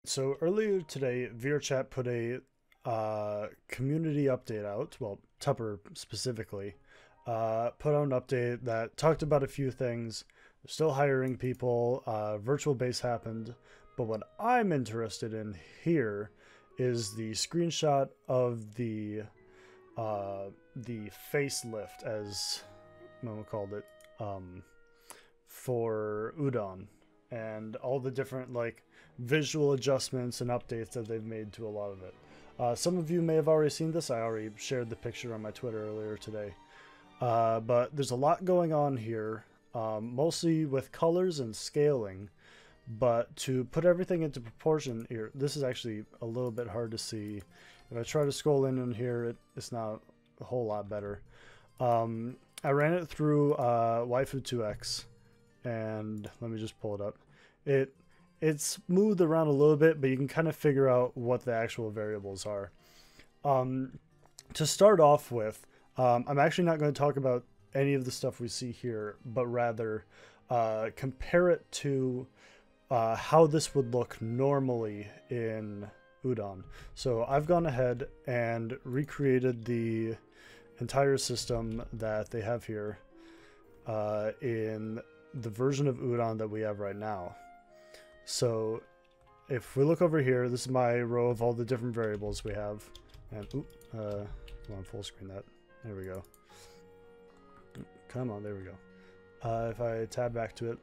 So earlier today, VRChat put a community update out. Well, Tupper specifically put out an update that talked about a few things. They're still hiring people. Virtual base happened, but what I'm interested in here is the screenshot of the facelift, as Momo called it, for Udon, and all the different like visual adjustments and updates that they've made to a lot of it. Some of you may have already seen this. I already shared the picture on my Twitter earlier today. But there's a lot going on here, mostly with colors and scaling. But to put everything into proportion here, this is actually a little bit hard to see. If I try to scroll in here, it's not a whole lot better. I ran it through Waifu2x, and let me just pull it up. It's moved around a little bit, but you can kind of figure out what the actual variables are. To start off with, I'm actually not going to talk about any of the stuff we see here, but rather compare it to how this would look normally in Udon. So I've gone ahead and recreated the entire system that they have here in the version of Udon that we have right now. So if we look over here, this is my row of all the different variables we have. And come on, full screen that. There we go. Come on, there we go. If I tab back to it,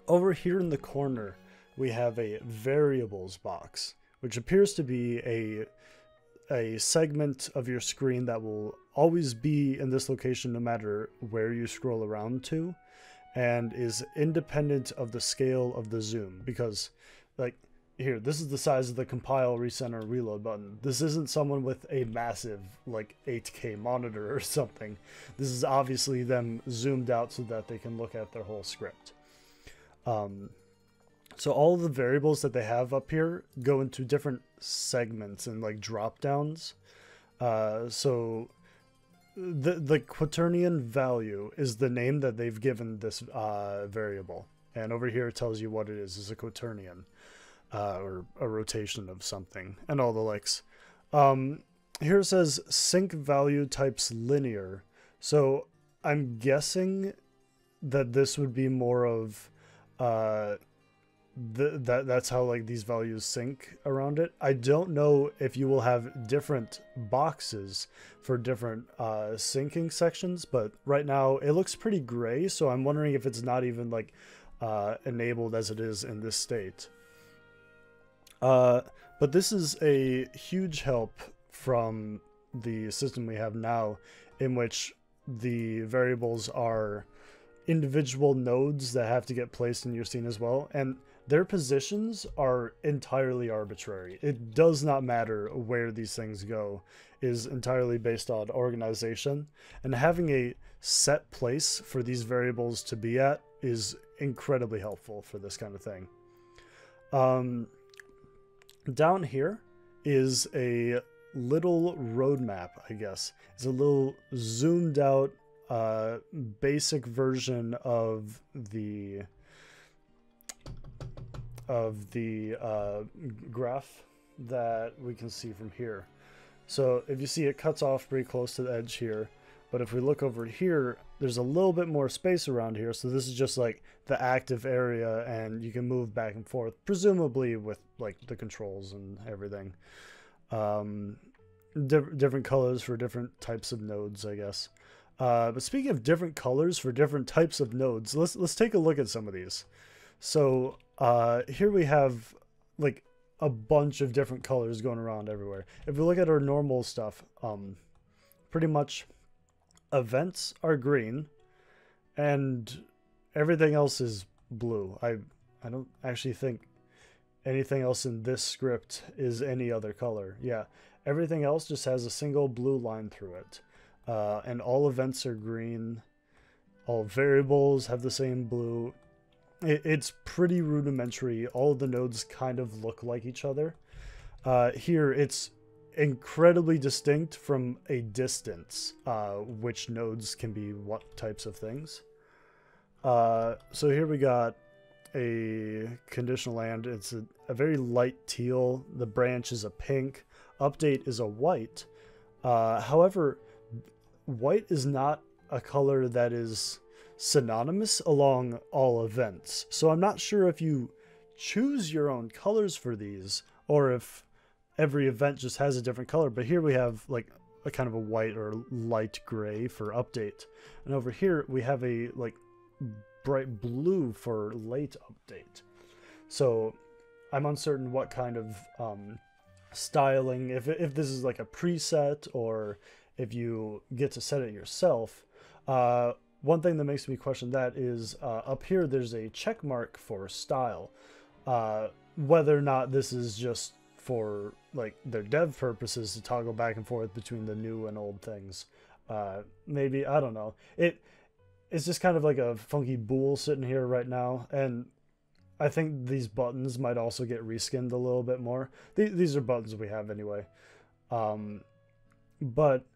over here in the corner, we have a variables box, which appears to be a segment of your screen that will always be in this location no matter where you scroll around to, and is independent of the scale of the zoom. Because like here, this is the size of the compile, recenter, reload button. This isn't someone with a massive like 8K monitor or something. This is obviously them zoomed out so that they can look at their whole script. So all of the variables that they have up here go into different segments and like drop downs. So the quaternion value is the name that they've given this variable, and over here it tells you what it is a quaternion, or a rotation of something, and all the likes. Here it says sync value types linear, so I'm guessing that this would be more of that's how like these values sync around it. I don't know if you will have different boxes for different syncing sections, but right now it looks pretty gray, so I'm wondering if it's not even like enabled as it is in this state. But this is a huge help from the system we have now, in which the variables are individual nodes that have to get placed in your scene as well, and their positions are entirely arbitrary. It does not matter where these things go, it is entirely based on organization, and having a set place for these variables to be at is incredibly helpful for this kind of thing. Down here is a little roadmap, I guess. It's a little zoomed out basic version of the graph that we can see from here. So if you see, it cuts off pretty close to the edge here, but if we look over here, there's a little bit more space around here. So this is just like the active area, and you can move back and forth, presumably with like the controls and everything. Different colors for different types of nodes, I guess. But speaking of different colors for different types of nodes, let's take a look at some of these. So here we have like a bunch of different colors going around everywhere. If we look at our normal stuff, pretty much events are green and everything else is blue. I don't actually think anything else in this script is any other color. Yeah, everything else just has a single blue line through it. And all events are green. All variables have the same blue. It's pretty rudimentary. All of the nodes kind of look like each other. Here, it's incredibly distinct from a distance, which nodes can be what types of things. So here we got a conditional and. It's a very light teal. The branch is a pink. Update is a white. However, white is not a color that is synonymous along all events. So I'm not sure if you choose your own colors for these or if every event just has a different color. But here we have like a kind of a white or light gray for update. And over here we have a like bright blue for late update. So I'm uncertain what kind of styling, if this is like a preset or if you get to set it yourself. One thing that makes me question that is up here there's a check mark for style. Whether or not this is just for like their dev purposes to toggle back and forth between the new and old things. Maybe, I don't know. It's just kind of like a funky bool sitting here right now, and I think these buttons might also get reskinned a little bit more. These are buttons we have anyway. But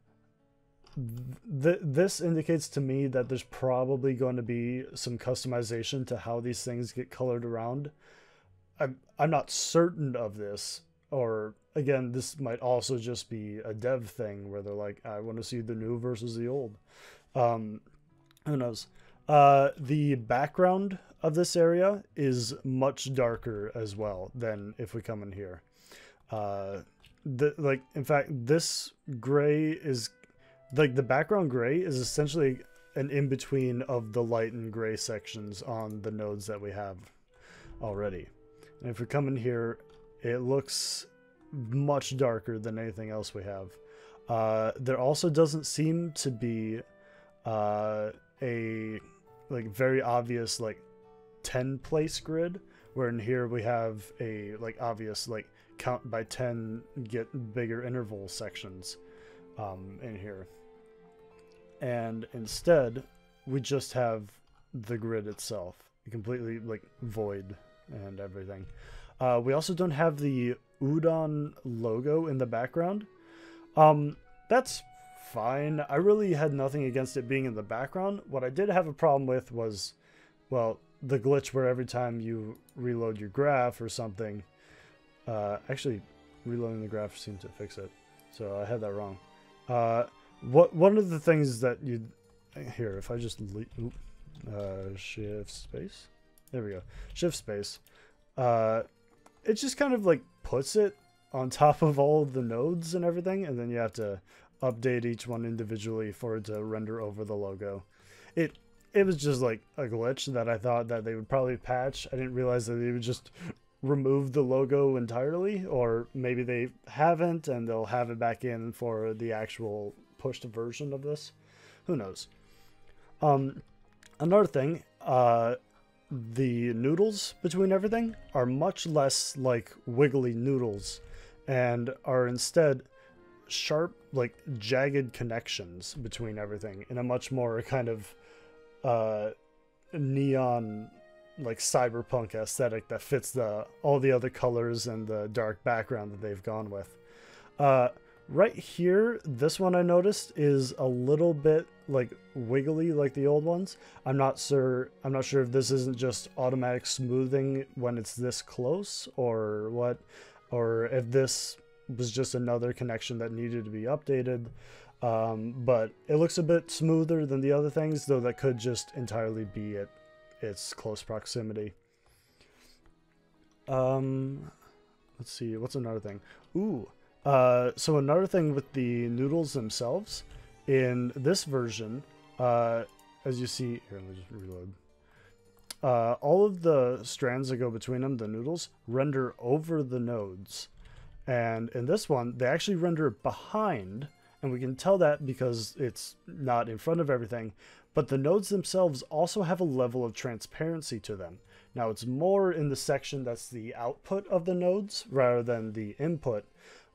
this indicates to me that there's probably going to be some customization to how these things get colored around. I'm not certain of this, or again, this might also just be a dev thing where they're like, I want to see the new versus the old. Who knows? The background of this area is much darker as well than if we come in here. In fact, this gray is like the background gray is essentially an in-between of the light and gray sections on the nodes that we have already. And if we come in here, it looks much darker than anything else we have. There also doesn't seem to be a like very obvious like 10 place grid, where in here we have a like obvious like count by 10 get bigger interval sections in here. And instead we just have the grid itself completely like void and everything. We also don't have the Udon logo in the background. That's fine. I really had nothing against it being in the background. What I did have a problem with was, well, the glitch where every time you reload your graph or something, actually reloading the graph seemed to fix it, so I had that wrong. One of the things that you here, if I just shift space, there we go, shift space, it just kind of like puts it on top of all of the nodes and everything, and then you have to update each one individually for it to render over the logo. It was just like a glitch that I thought that they would probably patch. I didn't realize that they would just remove the logo entirely, or maybe they haven't and they'll have it back in for the actual pushed version of this. Who knows? Another thing, the noodles between everything are much less like wiggly noodles and are instead sharp, like jagged connections between everything in a much more kind of neon, like cyberpunk aesthetic that fits all the other colors and the dark background that they've gone with. Right here, this one I noticed is a little bit like wiggly like the old ones. I'm not sure if this isn't just automatic smoothing when it's this close or what, or if this was just another connection that needed to be updated. But it looks a bit smoother than the other things, though that could just entirely be its close proximity. Let's see, what's another thing? Ooh, so another thing with the noodles themselves, in this version, as you see, here, let me just reload. All of the strands that go between them, the noodles, render over the nodes. And in this one, they actually render behind, and we can tell that because it's not in front of everything, but the nodes themselves also have a level of transparency to them. Now, it's more in the section that's the output of the nodes rather than the input,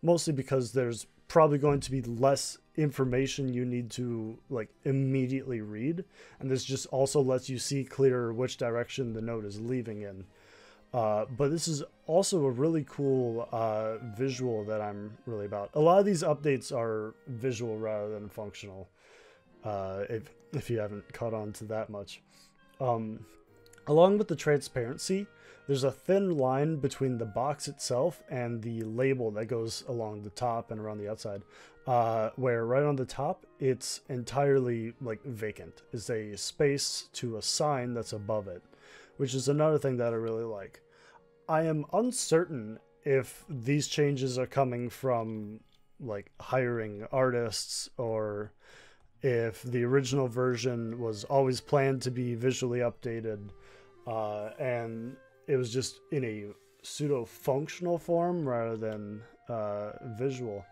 mostly because there's probably going to be less information you need to like immediately read, and this just also lets you see clearer which direction the node is leaving in. But this is also a really cool visual that I'm really about. A lot of these updates are visual rather than functional, if you haven't caught on to that much. Along with the transparency, there's a thin line between the box itself and the label that goes along the top and around the outside, where right on the top, it's entirely like vacant. It's a space to a sign that's above it, which is another thing that I really like. I am uncertain if these changes are coming from like hiring artists, or if the original version was always planned to be visually updated, and it was just in a pseudo functional form rather than visual.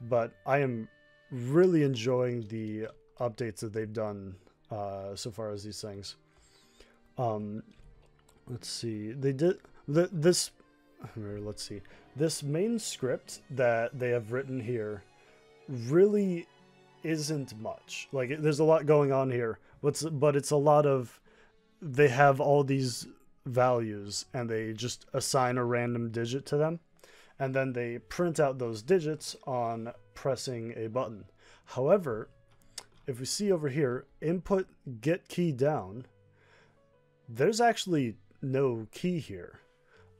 But I am really enjoying the updates that they've done so far as these things. Let's see, they did this. Let's see, this main script that they have written here really isn't much. Like, there's a lot going on here, but it's a lot of, they have all these values and they just assign a random digit to them, and then they print out those digits on pressing a button. However, if we see over here, input get key down, there's actually no key here.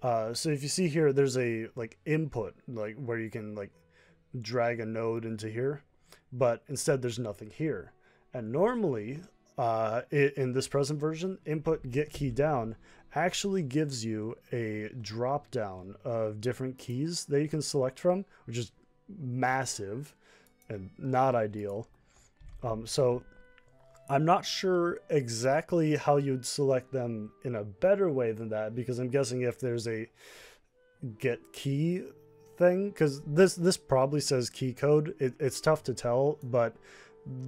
So if you see here, there's a like input, like where you can like drag a node into here, but instead there's nothing here. And normally in this present version, input get key down actually gives you a drop down of different keys that you can select from, which is massive and not ideal. So I'm not sure exactly how you'd select them in a better way than that, because I'm guessing if there's a get key thing, because this probably says key code, it's tough to tell, but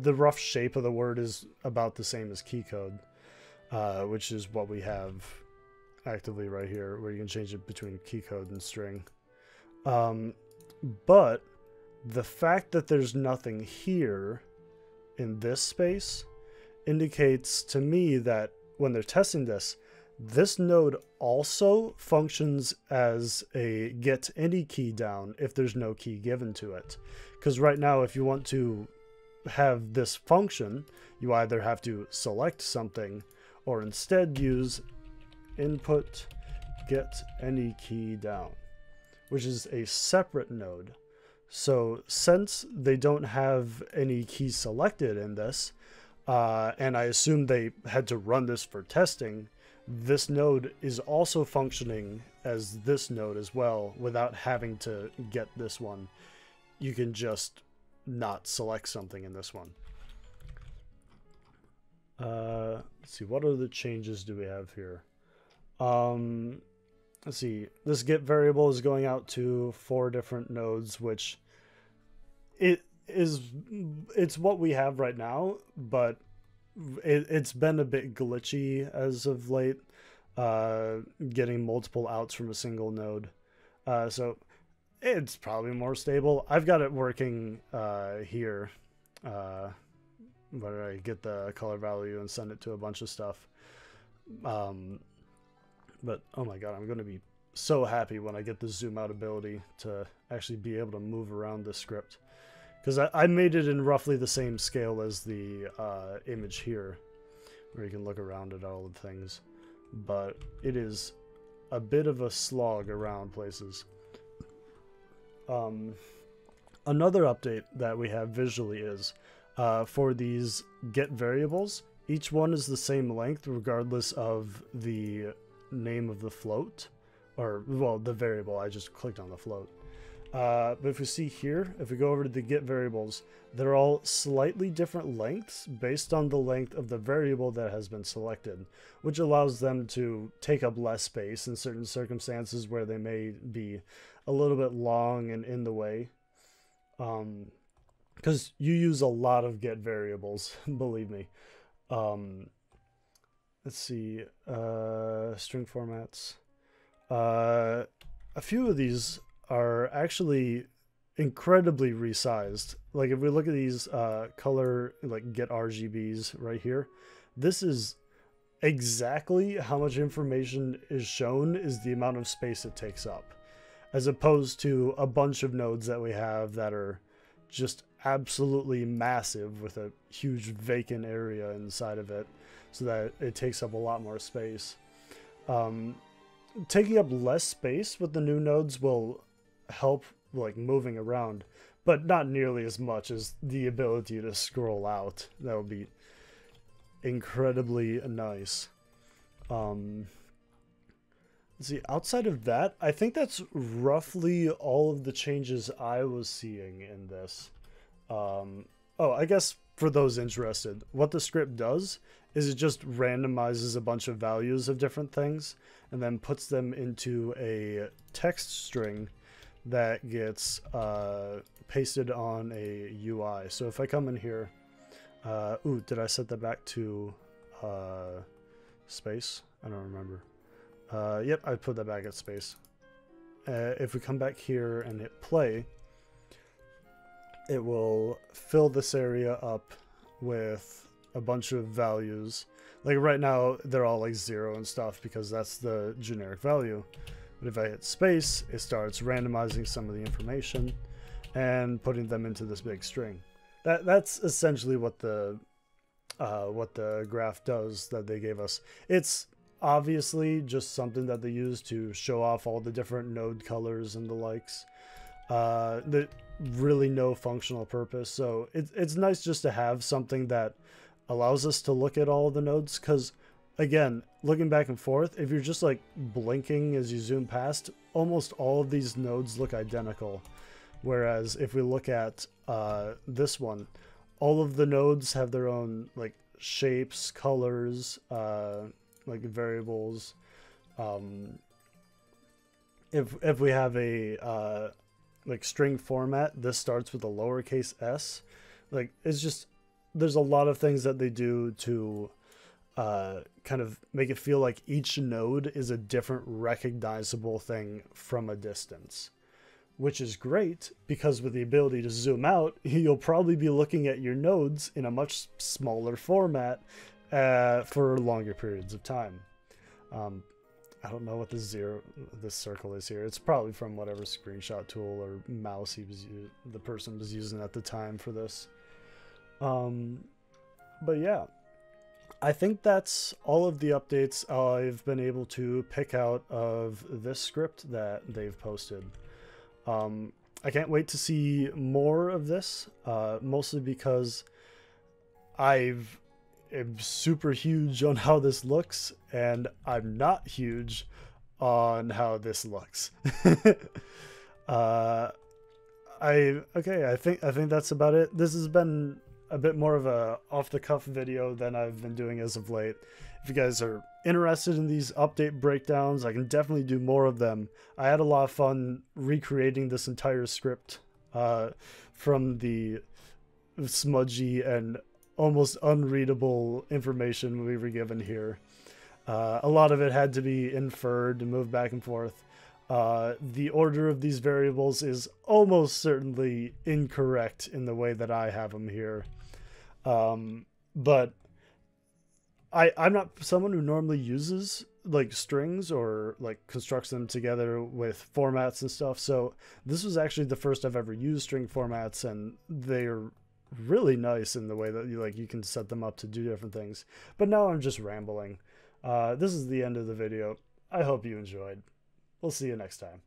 the rough shape of the word is about the same as key code, which is what we have actively right here, where you can change it between key code and string. But the fact that there's nothing here in this space indicates to me that when they're testing this, this node also functions as a get any key down if there's no key given to it. Because right now, if you want to have this function, you either have to select something or instead use input get any key down, which is a separate node. So since they don't have any key selected in this, and I assume they had to run this for testing, this node is also functioning as this node as well without having to get this one. You can just not select something in this one. Let's see, what other changes do we have here? Let's see, this get variable is going out to 4 different nodes, which it's what we have right now, but it's been a bit glitchy as of late, getting multiple outs from a single node. So it's probably more stable. I've got it working here, where I get the color value and send it to a bunch of stuff. But oh my god, I'm going to be so happy when I get the zoom out ability to actually be able to move around this script. Because I made it in roughly the same scale as the image here, where you can look around at all the things. But it is a bit of a slog around places. Another update that we have visually is for these get variables, each one is the same length regardless of the name of the float, or well, the variable. I just clicked on the float. But if we see here, if we go over to the get variables, they're all slightly different lengths based on the length of the variable that has been selected, which allows them to take up less space in certain circumstances where they may be a little bit long and in the way. Because you use a lot of get variables, believe me. Let's see, string formats. A few of these are actually incredibly resized. Like if we look at these color, like get RGBs right here, this is exactly how much information is shown is the amount of space it takes up, as opposed to a bunch of nodes that we have that are just absolutely massive with a huge vacant area inside of it, so that it takes up a lot more space. Taking up less space with the new nodes will help like moving around, but not nearly as much as the ability to scroll out. That would be incredibly nice. Let's see, outside of that, I think that's roughly all of the changes I was seeing in this. Oh, I guess for those interested, what the script does is it just randomizes a bunch of values of different things and then puts them into a text string that gets pasted on a UI. So if I come in here, ooh, did I set that back to space? I don't remember. Yep, I put that back at space. If we come back here and hit play, it will fill this area up with a bunch of values. Like right now, they're all like 0 and stuff because that's the generic value. But if I hit space, it starts randomizing some of the information and putting them into this big string. That's essentially what the graph does that they gave us. It's obviously just something that they use to show off all the different node colors and the likes. That really no functional purpose. So it's nice just to have something that allows us to look at all the nodes, because again, looking back and forth, if you're just like blinking as you zoom past, almost all of these nodes look identical. Whereas if we look at this one, all of the nodes have their own like shapes, colors, like variables. If we have a like string format, this starts with a lowercase s. Like it's just, there's a lot of things that they do to kind of make it feel like each node is a different recognizable thing from a distance, which is great because with the ability to zoom out, you'll probably be looking at your nodes in a much smaller format for longer periods of time. I don't know what this circle is here. It's probably from whatever screenshot tool or mouse the person was using at the time for this. But yeah, I think that's all of the updates I've been able to pick out of this script that they've posted. I can't wait to see more of this, mostly because I'm super huge on how this looks, and I'm not huge on how this looks. I think that's about it. This has been a bit more of a off-the-cuff video than I've been doing as of late. If you guys are interested in these update breakdowns, I can definitely do more of them. I had a lot of fun recreating this entire script from the smudgy and almost unreadable information we were given here. A lot of it had to be inferred and moved back and forth. The order of these variables is almost certainly incorrect in the way that I have them here. But I'm not someone who normally uses like strings or like constructs them together with formats and stuff. So this was actually the first I've ever used string formats, and they're really nice in the way that you can set them up to do different things. But now I'm just rambling. This is the end of the video. I hope you enjoyed. We'll see you next time.